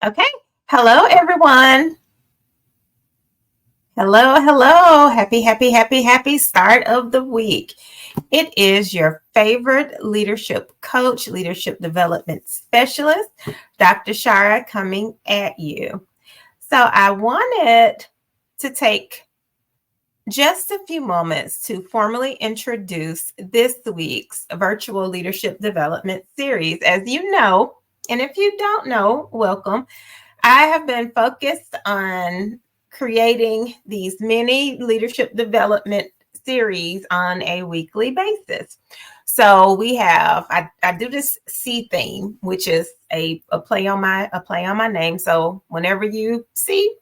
Okay. Hello, everyone. Hello, hello. Happy start of the week. It is your favorite leadership coach, leadership development specialist, Dr. Chara, coming at you. So, I wanted to take just a few moments to formally introduce this week's virtual leadership development series. As you know, and if you don't know, welcome. I have been focused on creating these mini leadership development series on a weekly basis. So we have I do this C theme, which is a play on my name. So whenever you see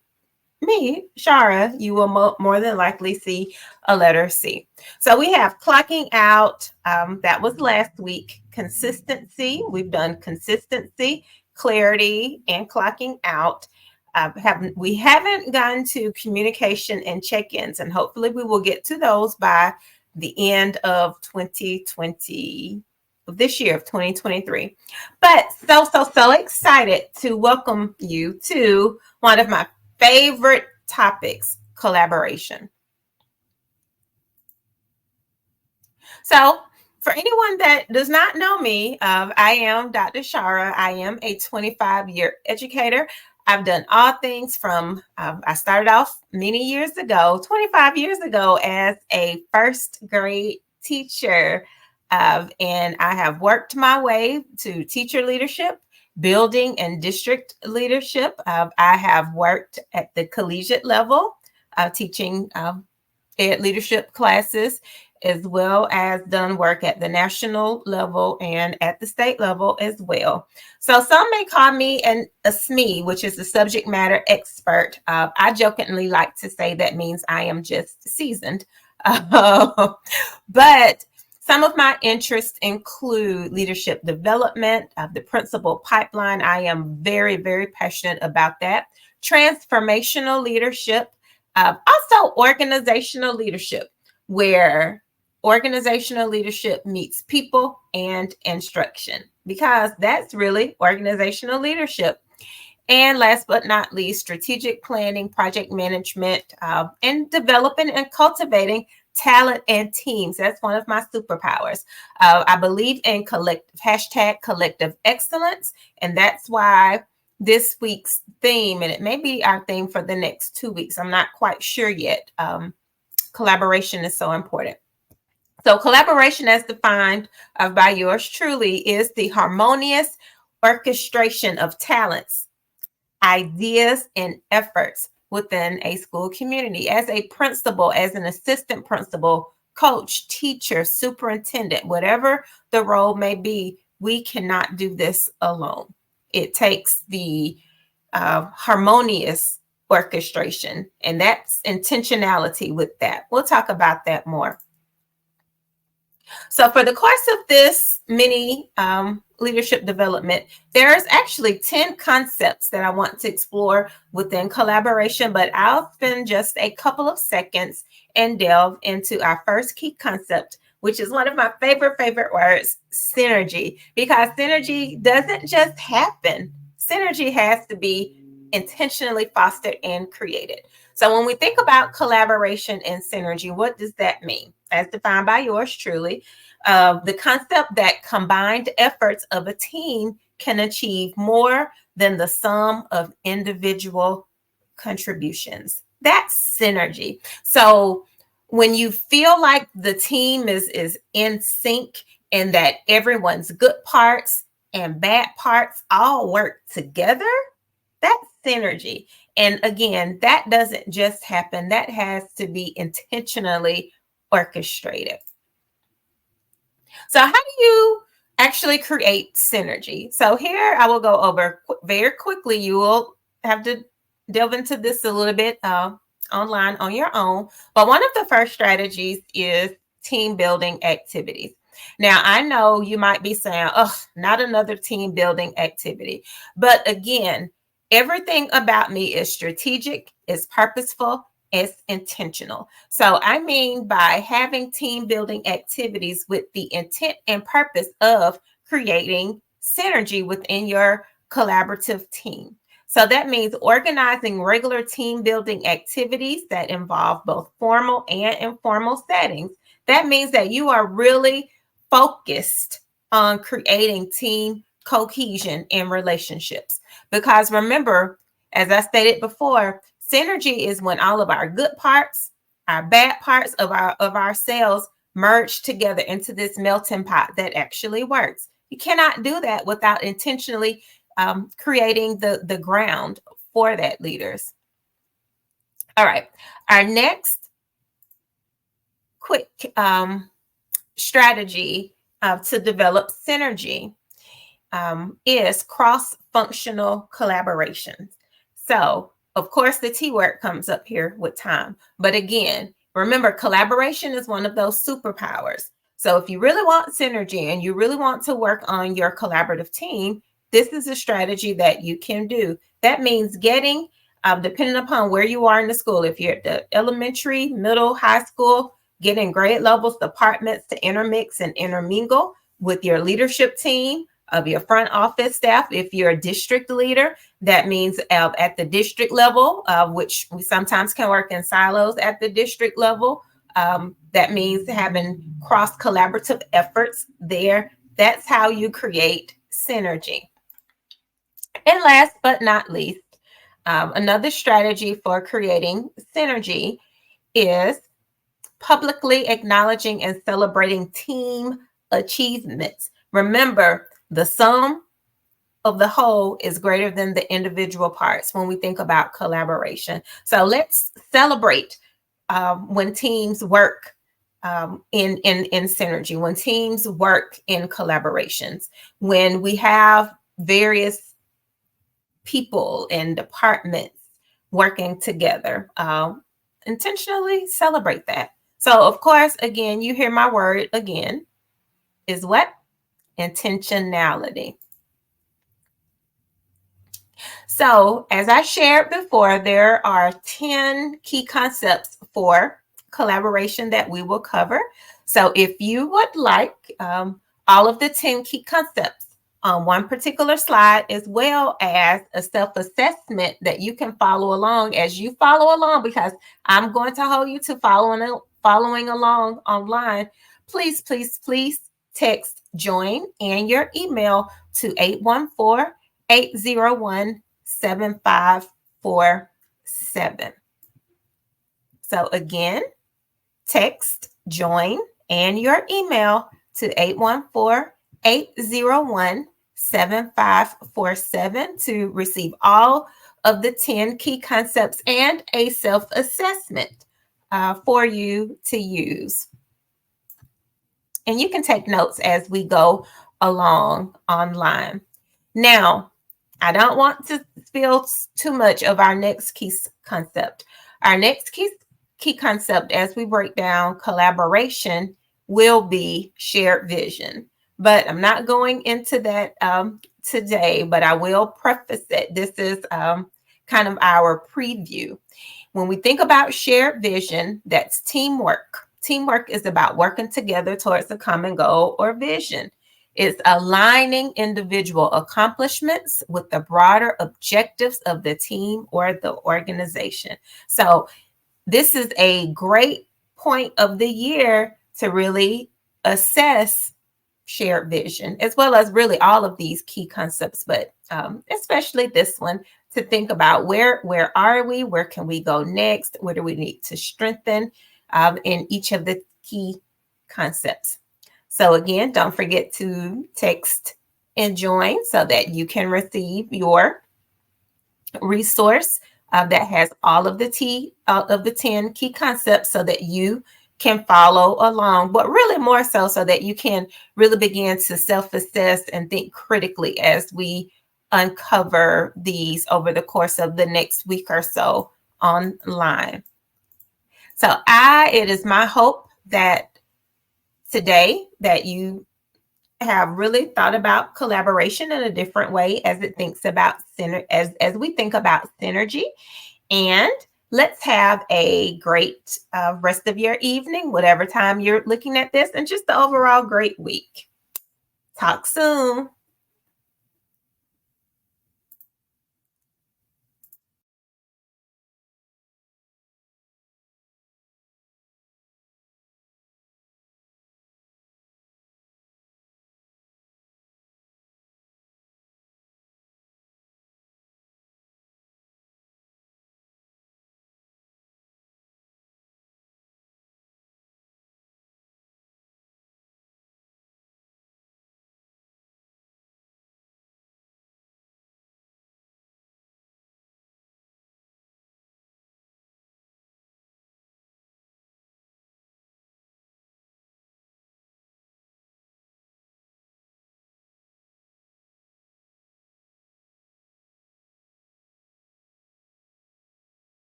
me, Chara, you will more than likely see a letter C. So we have clocking out. That was last week. Consistency. We've done consistency, clarity, and clocking out. We haven't gotten to communication and check-ins, and hopefully we will get to those by the end of 2020 of this year of 2023. But so excited to welcome you to one of my favorite topics, collaboration. So, for anyone that does not know me, I am Dr. Chara. I am a 25-year educator. I've done all things from, I started off many years ago, 25 years ago, as a first grade teacher. And I have worked my way to teacher leadership, building and district leadership. I have worked at the collegiate level, teaching ed leadership classes, as well as done work at the national level and at the state level as well. So some may call me a SME, which is the subject matter expert. I jokingly like to say that means I am just seasoned. But some of my interests include leadership development, the principal pipeline. I am very, very passionate about that. Transformational leadership, also organizational leadership, where organizational leadership meets people and instruction, because that's really organizational leadership. And last but not least, strategic planning, project management, and developing and cultivating talent and teams. That's one of my superpowers. I believe in collective excellence. And that's why this week's theme, and it may be our theme for the next 2 weeks, I'm not quite sure yet. Collaboration is so important. So, collaboration, as defined by yours truly, is the harmonious orchestration of talents, ideas, and efforts within a school community. As a principal, as an assistant principal, coach, teacher, superintendent, whatever the role may be, we cannot do this alone. It takes the harmonious orchestration, and that's intentionality with that. We'll talk about that more. So, for the course of this mini leadership development, there's actually 10 concepts that I want to explore within collaboration, but I'll spend just a couple of seconds and delve into our first key concept, which is one of my favorite words, synergy, because synergy doesn't just happen. Synergy has to be intentionally fostered and created. So when we think about collaboration and synergy, what does that mean? As defined by yours truly, the concept that combined efforts of a team can achieve more than the sum of individual contributions. That's synergy. So when you feel like the team is in sync and that everyone's good parts and bad parts all work together, that's synergy. And again, that doesn't just happen, that has to be intentionally orchestrated. So, how do you actually create synergy? So, here I will go over very quickly. You will have to delve into this a little bit online on your own. But one of the first strategies is team building activities. Now, I know you might be saying, oh, not another team building activity. But again, everything about me is strategic, is purposeful, is intentional. So I mean by having team building activities with the intent and purpose of creating synergy within your collaborative team. So that means organizing regular team building activities that involve both formal and informal settings. That means that you are really focused on creating team cohesion in relationships. Because remember, as I stated before, synergy is when all of our good parts, our bad parts of ourselves merge together into this melting pot that actually works. You cannot do that without intentionally creating the ground for that, leaders. All right. Our next quick strategy to develop synergy is cross-functional collaboration. So, of course, the T word comes up here with time. But again, remember, collaboration is one of those superpowers. So if you really want synergy and you really want to work on your collaborative team, this is a strategy that you can do. That means getting, depending upon where you are in the school, if you're at the elementary, middle, high school, getting grade levels, departments to intermix and intermingle with your leadership team, of your front office staff. If you're a district leader, that means at the district level, which we sometimes can work in silos at the district level. That means having cross collaborative efforts there. That's how you create synergy. And last but not least, another strategy for creating synergy is publicly acknowledging and celebrating team achievements. Remember, the sum of the whole is greater than the individual parts when we think about collaboration. So let's celebrate when teams work in synergy, when teams work in collaborations, when we have various people and departments working together. Intentionally celebrate that. So, of course, again, you hear my word again, is what? Intentionality. So, as I shared before, there are 10 key concepts for collaboration that we will cover. So, if you would like all of the 10 key concepts on one particular slide, as well as a self-assessment that you can follow along as you follow along, because I'm going to hold you to following along online, please text JOIN and your email to 814-801-7547. So again, text JOIN and your email to 814-801-7547 to receive all of the 10 key concepts and a self-assessment for you to use. And you can take notes as we go along online. Now, I don't want to spill too much of our next key concept. Our next key concept, as we break down collaboration, will be shared vision. But I'm not going into that today, but I will preface it. This is kind of our preview. When we think about shared vision, that's teamwork. Teamwork is about working together towards a common goal or vision. It's aligning individual accomplishments with the broader objectives of the team or the organization. So this is a great point of the year to really assess shared vision, as well as really all of these key concepts, but especially this one, to think about where are we, where can we go next, where do we need to strengthen in each of the key concepts. So again, don't forget to text and join so that you can receive your resource that has all of the 10 key concepts so that you can follow along, but really more so that you can really begin to self-assess and think critically as we uncover these over the course of the next week or so online. So it is my hope that today that you have really thought about collaboration in a different way as it thinks about as we think about synergy. And let's have a great rest of your evening, whatever time you're looking at this, and just the overall great week. Talk soon.